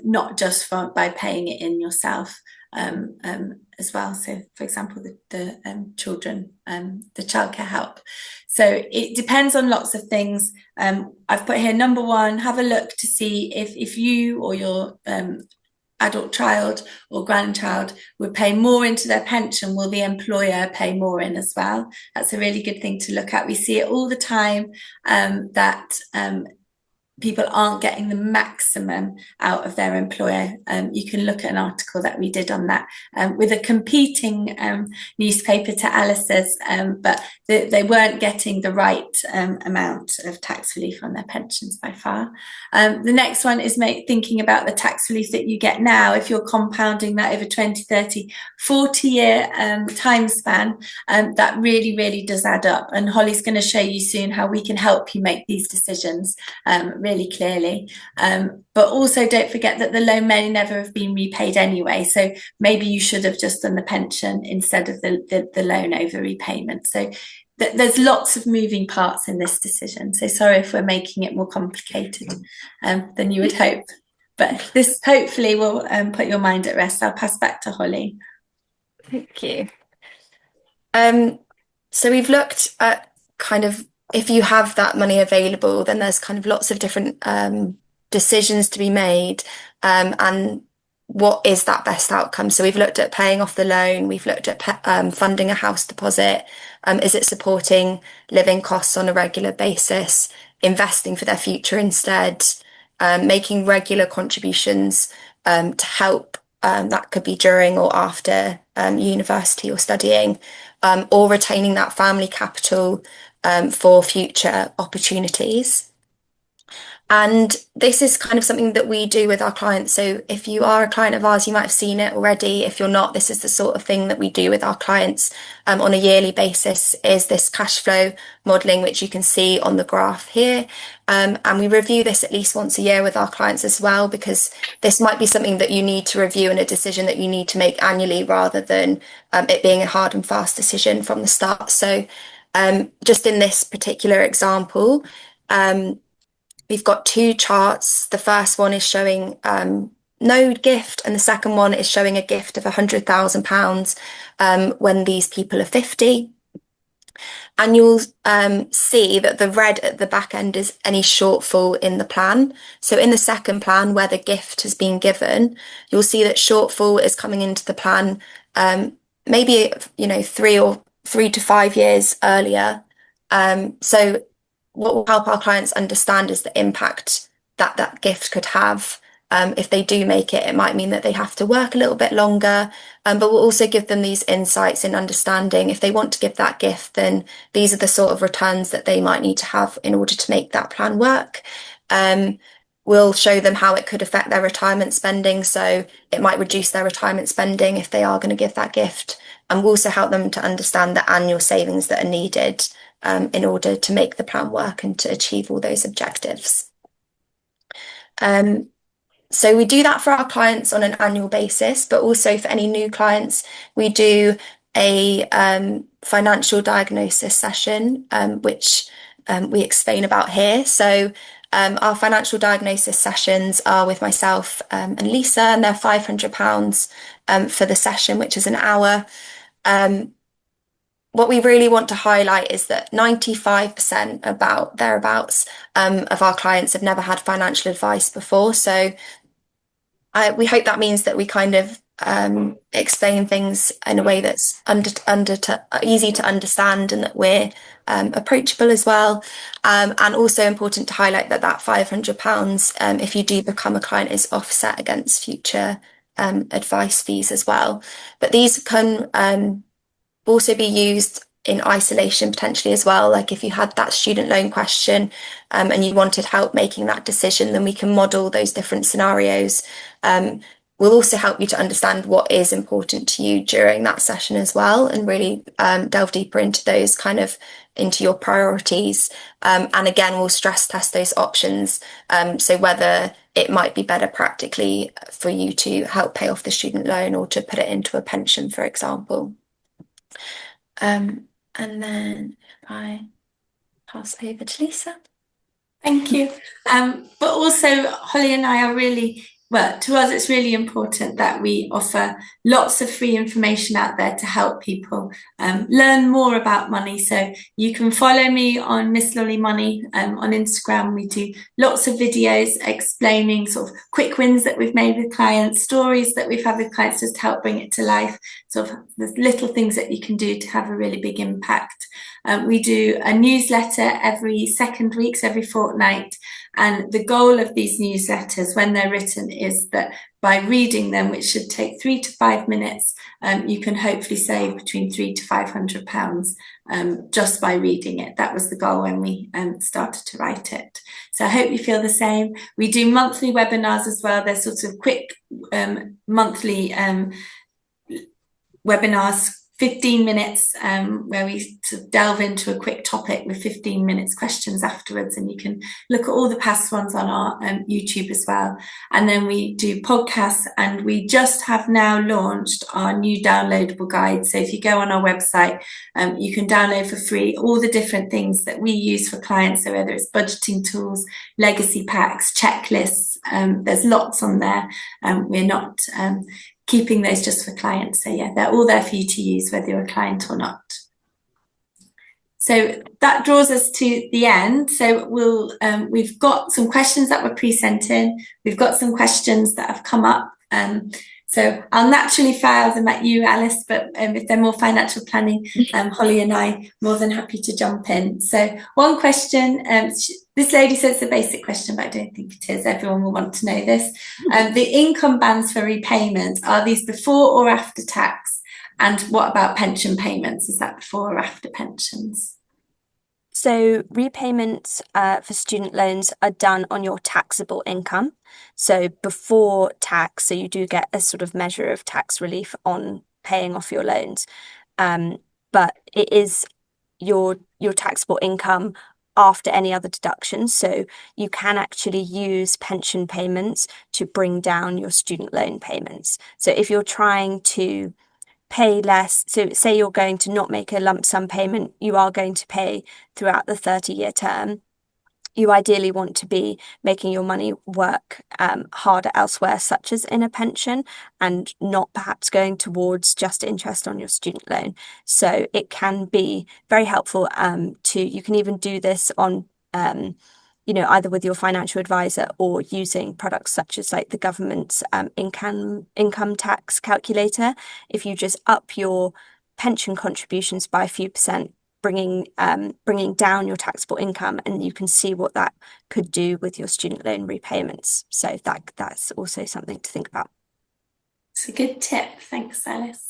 [SPEAKER 3] not just by paying it in yourself as well. So for example, the children, the childcare help. So it depends on lots of things. I've put here, number one, have a look to see if you or your adult child or grandchild would pay more into their pension. Will the employer pay more in as well? That's a really good thing to look at. We see it all the time, that people aren't getting the maximum out of their employer. You can look at an article that we did on that with a competing newspaper to Alice's, but they weren't getting the right amount of tax relief on their pensions by far. The next one is thinking about the tax relief that you get now. If you're compounding that over 20, 30, 40-year time span, that really, really does add up. And Holly's going to show you soon how we can help you make these decisions really clearly. But also don't forget that the loan may never have been repaid anyway. So maybe you should have just done the pension instead of the loan over repayment. So there's lots of moving parts in this decision. So sorry if we're making it more complicated than you would hope. But this hopefully will put your mind at rest. I'll pass back to Holly.
[SPEAKER 1] Thank you. So we've looked at kind of, if you have that money available, then there's kind of lots of different decisions to be made, and what is that best outcome? So we've looked at paying off the loan, we've looked at funding a house deposit, is it supporting living costs on a regular basis, investing for their future instead, making regular contributions to help, that could be during or after university or studying, or retaining that family capital for future opportunities. And this is kind of something that we do with our clients. So if you are a client of ours, you might have seen it already. If you're not, this is the sort of thing that we do with our clients on a yearly basis, is this cash flow modelling, which you can see on the graph here. And we review this at least once a year with our clients as well, because this might be something that you need to review and a decision that you need to make annually, rather than it being a hard and fast decision from the start. So just in this particular example, we've got two charts. The first one is showing no gift, and the second one is showing a gift of £100,000 when these people are 50. And you'll see that the red at the back end is any shortfall in the plan. So in the second plan, where the gift has been given, you'll see that shortfall is coming into the plan maybe 3 to 5 years earlier. So what will help our clients understand is the impact that that gift could have. If they do make it, it might mean that they have to work a little bit longer, but we'll also give them these insights in understanding if they want to give that gift, then these are the sort of returns that they might need to have in order to make that plan work. We'll show them how it could affect their retirement spending. So it might reduce their retirement spending if they are going to give that gift. And we'll also help them to understand the annual savings that are needed in order to make the plan work and to achieve all those objectives. So we do that for our clients on an annual basis, but also for any new clients, we do a financial diagnosis session, which we explain about here. So our financial diagnosis sessions are with myself and Lisa, and they're £500 for the session, which is an hour. What we really want to highlight is that 95% thereabouts of our clients have never had financial advice before. So we hope that means that we kind of explain things in a way that's easy to understand, and that we're approachable as well. And also important to highlight that £500, if you do become a client, is offset against future advice fees as well. But these can also be used in isolation potentially as well. Like if you had that student loan question and you wanted help making that decision, then we can model those different scenarios. We'll also help you to understand what is important to you during that session as well, and really delve deeper into those into your priorities. And again, we'll stress test those options. So whether it might be better practically for you to help pay off the student loan or to put it into a pension, for example. And then if I pass over to Lisa.
[SPEAKER 3] Thank you. But also, Holly and I are really, well, to us, it's really important that we offer lots of free information out there to help people learn more about money. So you can follow me on Miss Lolly Money on Instagram. We do lots of videos explaining sort of quick wins that we've made with clients, stories that we've had with clients, just to help bring it to life. Sort of the little things that you can do to have a really big impact. We do a newsletter every second week, so every fortnight. And the goal of these newsletters, when they're written, is that by reading them, which should take 3 to 5 minutes, you can hopefully save between £300 to £500 just by reading it. That was the goal when we started to write it. So I hope you feel the same. We do monthly webinars as well. They're sort of quick monthly webinars, 15 minutes, where we sort of delve into a quick topic with 15 minutes questions afterwards, and you can look at all the past ones on our YouTube as well. And then we do podcasts, and we just have now launched our new downloadable guide. So if you go on our website, you can download for free all the different things that we use for clients. So whether it's budgeting tools, legacy packs, checklists, there's lots on there. We're not keeping those just for clients. So yeah, they're all there for you to use, whether you're a client or not. So that draws us to the end. So we've got some questions that were pre-sent in. We've got some questions that have come up. So I'll naturally fire them at you, Alice, but if they're more financial planning, Holly and I more than happy to jump in. So one question, this lady says it's a basic question, but I don't think it is. Everyone will want to know this. The income bands for repayment, are these before or after tax? And what about pension payments? Is that before or after pensions?
[SPEAKER 2] So repayments for student loans are done on your taxable income. So before tax, so you do get a sort of measure of tax relief on paying off your loans. But it is your taxable income after any other deductions. So you can actually use pension payments to bring down your student loan payments. So if you're trying to pay less, so say you're going to not make a lump sum payment, you are going to pay throughout the 30-year term, you ideally want to be making your money work harder elsewhere, such as in a pension, and not perhaps going towards just interest on your student loan. So it can be very helpful you can even do this on either with your financial advisor or using products such as like the government's income tax calculator. If you just up your pension contributions by a few percent, bringing down your taxable income, and you can see what that could do with your student loan repayments. So that's also something to think about.
[SPEAKER 3] It's a good tip. Thanks, Alice.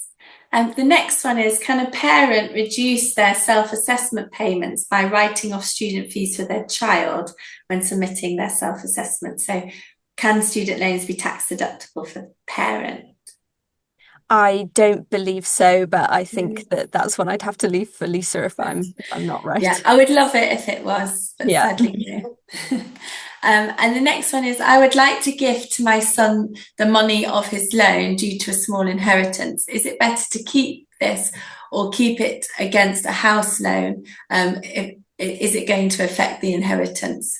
[SPEAKER 3] The next one is, can a parent reduce their self-assessment payments by writing off student fees for their child when submitting their self-assessment? So can student loans be tax deductible for the parent?
[SPEAKER 2] I don't believe so, but I think that's one I'd have to leave for Lisa if I'm not right.
[SPEAKER 3] Yeah, I would love it if it was, but sadly no. And the next one is, I would like to gift to my son the money of his loan due to a small inheritance. Is it better to keep this or keep it against a house loan? Is it going to affect the inheritance?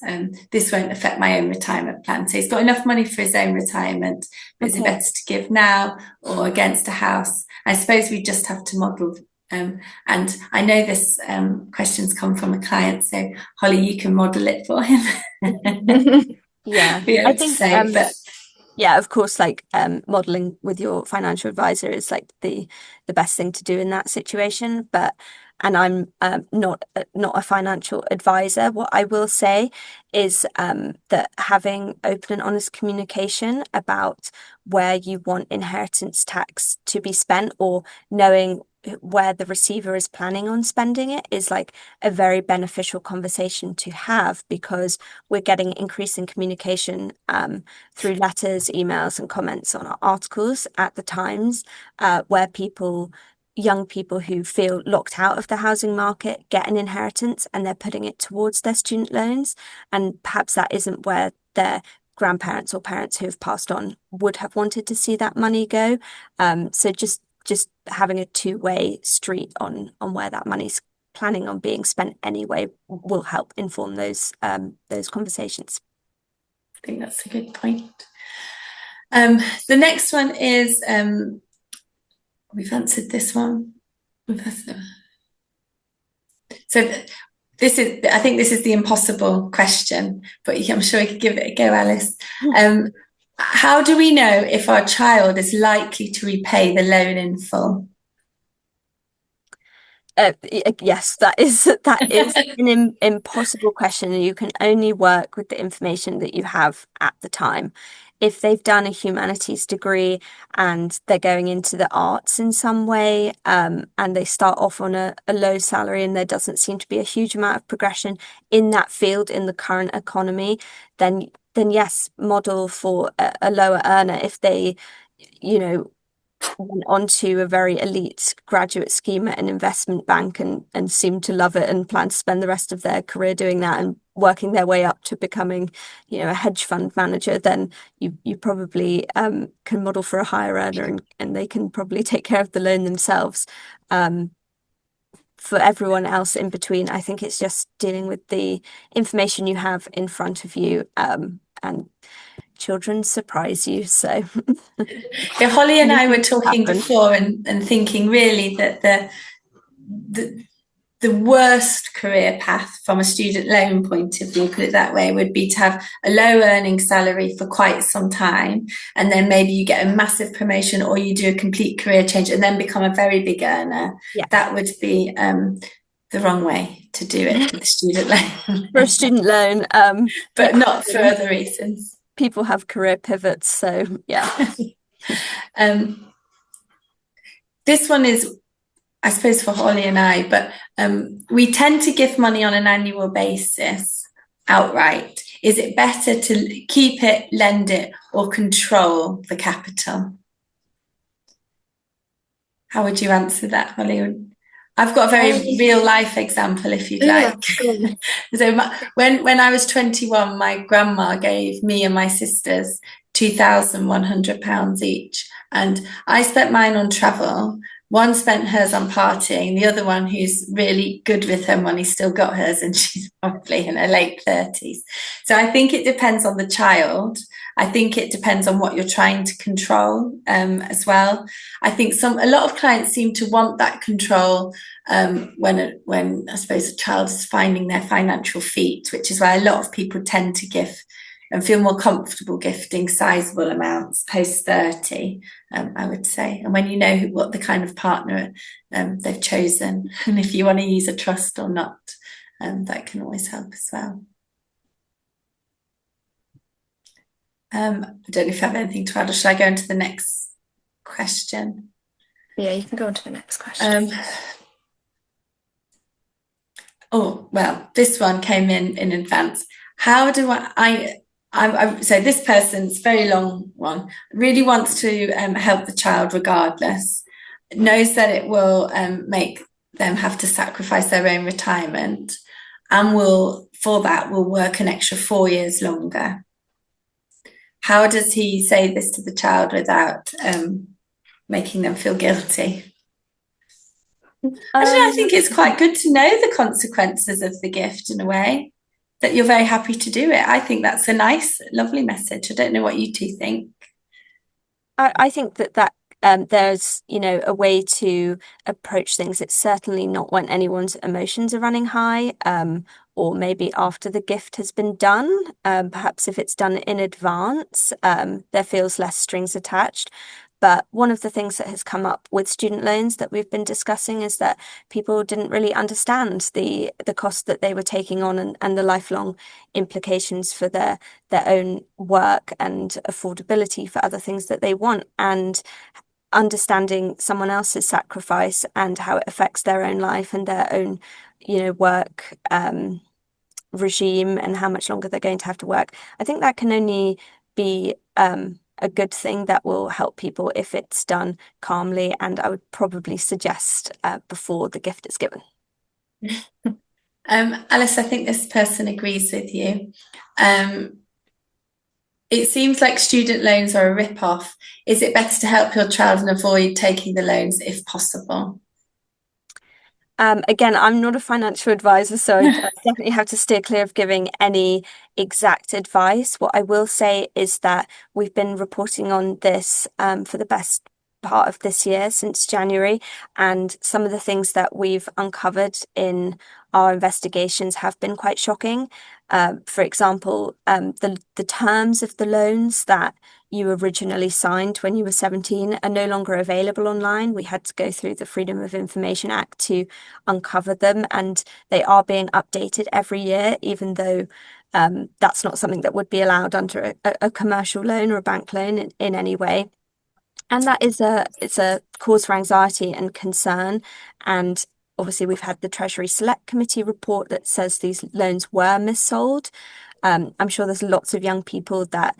[SPEAKER 3] This won't affect my own retirement plan. So he's got enough money for his own retirement. Is it better to give now or against a house? I suppose we just have to model. And I know this question's come from a client, so Holly, you can model it for him.
[SPEAKER 2] Yeah,
[SPEAKER 3] I think
[SPEAKER 2] yeah, of course, like modeling with your financial advisor is like the best thing to do in that situation. But and I'm not a financial advisor. What I will say is that having open and honest communication about where you want inheritance tax to be spent, or knowing where the receiver is planning on spending it, is like a very beneficial conversation to have, because we're getting increasing communication through letters, emails, and comments on our articles at the Times, where young people who feel locked out of the housing market get an inheritance and they're putting it towards their student loans, and perhaps that isn't where their grandparents or parents who have passed on would have wanted to see that money go. So just having a two-way street on where that money's planning on being spent anyway will help inform those conversations.
[SPEAKER 3] I think that's a good point. The next one is, we've answered this one. So I think this is the impossible question, but I'm sure you could give it a go, Alice. How do we know if our child is likely to repay the loan in full?
[SPEAKER 2] Yes, that is an impossible question, and you can only work with the information that you have at the time. If they've done a humanities degree and they're going into the arts in some way, and they start off on a low salary and there doesn't seem to be a huge amount of progression in that field in the current economy, then yes, model for a lower earner. If they, went onto a very elite graduate scheme at an investment bank and seem to love it and plan to spend the rest of their career doing that and working their way up to becoming, a hedge fund manager, then you probably can model for a higher earner, and they can probably take care of the loan themselves. For everyone else in between, I think it's just dealing with the information you have in front of you, and children surprise you. So
[SPEAKER 3] yeah, Holly and I were talking before and thinking really that the worst career path from a student loan point of view, put it that way, would be to have a low earning salary for quite some time, and then maybe you get a massive promotion or you do a complete career change and then become a very big earner.
[SPEAKER 2] Yeah.
[SPEAKER 3] That would be the wrong way to do it with a student loan.
[SPEAKER 2] For a student loan,
[SPEAKER 3] but not for other reasons.
[SPEAKER 2] People have career pivots, so yeah.
[SPEAKER 3] This one is, I suppose, for Holly and I, but we tend to give money on an annual basis outright. Is it better to keep it, lend it, or control the capital? How would you answer that, Holly? I've got a very real life example if you'd like. So when I was 21, my grandma gave me and my sisters £2,100 each, and I spent mine on travel. One spent hers on partying, the other one, who's really good with her money, still got hers, and she's probably in her late 30s. So I think it depends on the child. I think it depends on what you're trying to control as well. I think a lot of clients seem to want that control when I suppose a child is finding their financial feet, which is why a lot of people tend to give and feel more comfortable gifting sizable amounts post 30, I would say. And when you know what the kind of partner they've chosen, and if you want to use a trust or not, that can always help as well. I don't know if you have anything to add, or should I go into the next question?
[SPEAKER 1] Yeah, you can go on to the next question.
[SPEAKER 3] Oh, well, this one came in advance. How do so this person's very long one, really wants to help the child regardless, knows that it will make them have to sacrifice their own retirement, and will work an extra 4 years longer. How does he say this to the child without making them feel guilty? I think it's quite good to know the consequences of the gift in a way, that you're very happy to do it. I think that's a nice, lovely message. I don't know what you two think.
[SPEAKER 2] I think that there's, a way to approach things. It's certainly not when anyone's emotions are running high, or maybe after the gift has been done. Perhaps if it's done in advance, there feels less strings attached. But one of the things that has come up with student loans that we've been discussing is that people didn't really understand the cost that they were taking on and the lifelong implications for their own work and affordability for other things that they want. And understanding someone else's sacrifice and how it affects their own life and their own, work regime and how much longer they're going to have to work. I think that can only be a good thing that will help people if it's done calmly, and I would probably suggest before the gift is given.
[SPEAKER 3] Alice, I think this person agrees with you. It seems like student loans are a rip-off. Is it better to help your child and avoid taking the loans if possible?
[SPEAKER 2] Again, I'm not a financial advisor, so I definitely have to steer clear of giving any exact advice. What I will say is that we've been reporting on this for the best part of this year, since January, and some of the things that we've uncovered in our investigations have been quite shocking. For example, the terms of the loans that you originally signed when you were 17 are no longer available online. We had to go through the Freedom of Information Act to uncover them, and they are being updated every year, even though that's not something that would be allowed under a commercial loan or a bank loan in any way. And that is it's a cause for anxiety and concern. And obviously we've had the Treasury Select Committee report that says these loans were missold. I'm sure there's lots of young people that,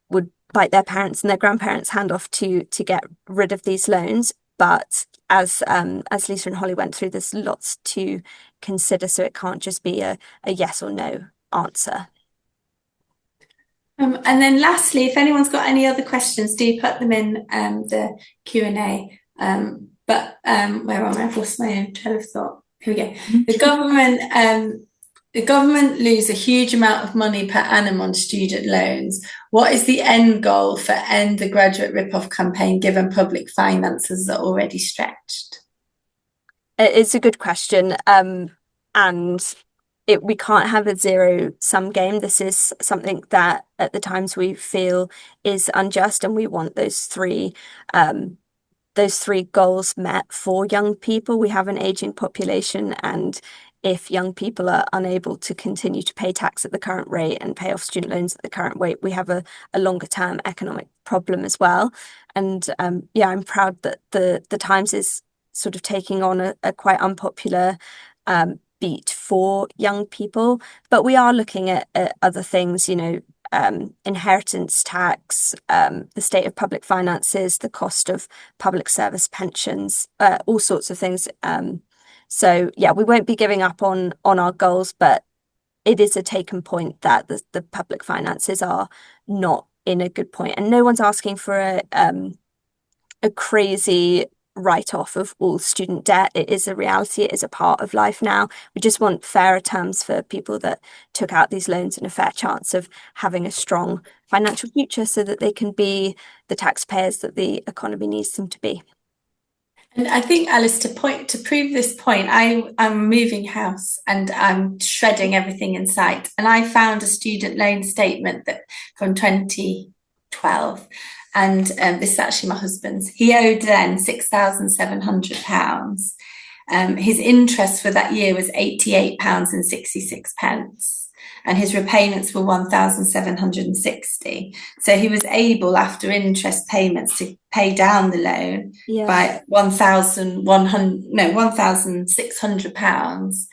[SPEAKER 2] would bite their parents and their grandparents' hand off to get rid of these loans. But as Lisa and Holly went through, there's lots to consider, so it can't just be a yes or no answer.
[SPEAKER 3] And then lastly, if anyone's got any other questions, do put them in the Q&A. Where am I? I've lost my own train of thought. Here we go. The government lose a huge amount of money per annum on student loans. What is the end goal for End the Graduate Rip-Off campaign, given public finances are already stretched?
[SPEAKER 2] It's a good question. We can't have a zero-sum game. This is something that at the times we feel is unjust, and we want those three goals met for young people. We have an aging population, and if young people are unable to continue to pay tax at the current rate and pay off student loans at the current rate, we have a longer term economic problem as well. And I'm proud that the Times is sort of taking on a quite unpopular beat for young people, but we are looking at other things, inheritance tax, the state of public finances, the cost of public service pensions, all sorts of things. So we won't be giving up on our goals, but it is a taken point that the public finances are not in a good point, and no one's asking for a crazy write-off of all student debt. It is a reality. It is a part of life now. We just want fairer terms for people that took out these loans and a fair chance of having a strong financial future so that they can be the taxpayers that the economy needs them to be.
[SPEAKER 3] And I think, Alice, to prove this point, I'm moving house and I'm shredding everything in sight. And I found a student loan statement from 2012. And this is actually my husband's. He owed then £6,700. His interest for that year was £88.66. And his repayments were £1,760. So he was able, after interest payments, to pay down the loan by £1,600,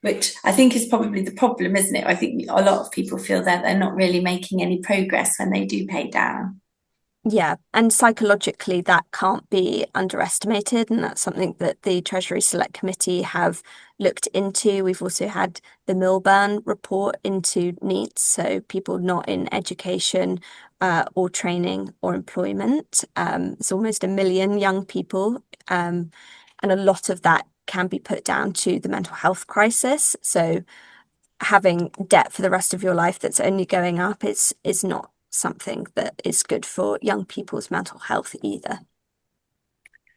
[SPEAKER 3] which I think is probably the problem, isn't it? I think a lot of people feel that they're not really making any progress when they do pay down.
[SPEAKER 2] Yeah, and psychologically that can't be underestimated, and that's something that the Treasury Select Committee have looked into. We've also had the Milburn report into NEETs, so people not in education or training or employment. It's almost 1 million young people, and a lot of that can be put down to the mental health crisis. So having debt for the rest of your life that's only going up is not something that is good for young people's mental health either.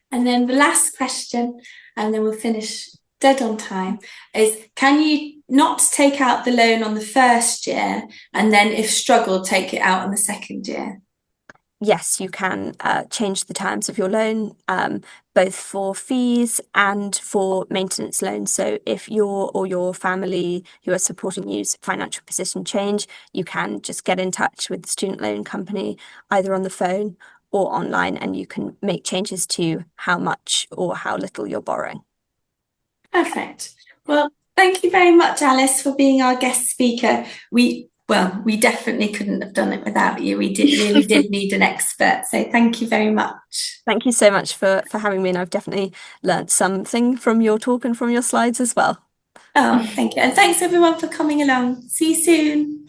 [SPEAKER 3] And then the last question, and then we'll finish dead on time, is can you not take out the loan on the first year and then if struggled, take it out on the second year?
[SPEAKER 2] Yes, you can change the terms of your loan, both for fees and for maintenance loans. So if your or your family who are supporting you's financial position change, you can just get in touch with the student loan company, either on the phone or online, and you can make changes to how much or how little you're borrowing.
[SPEAKER 3] Perfect. Well, thank you very much, Alice, for being our guest speaker. We definitely couldn't have done it without you. We really did need an expert. So thank you very much.
[SPEAKER 2] Thank you so much for having me, and I've definitely learnt something from your talk and from your slides as well.
[SPEAKER 3] Oh, thank you. And thanks everyone for coming along. See you soon.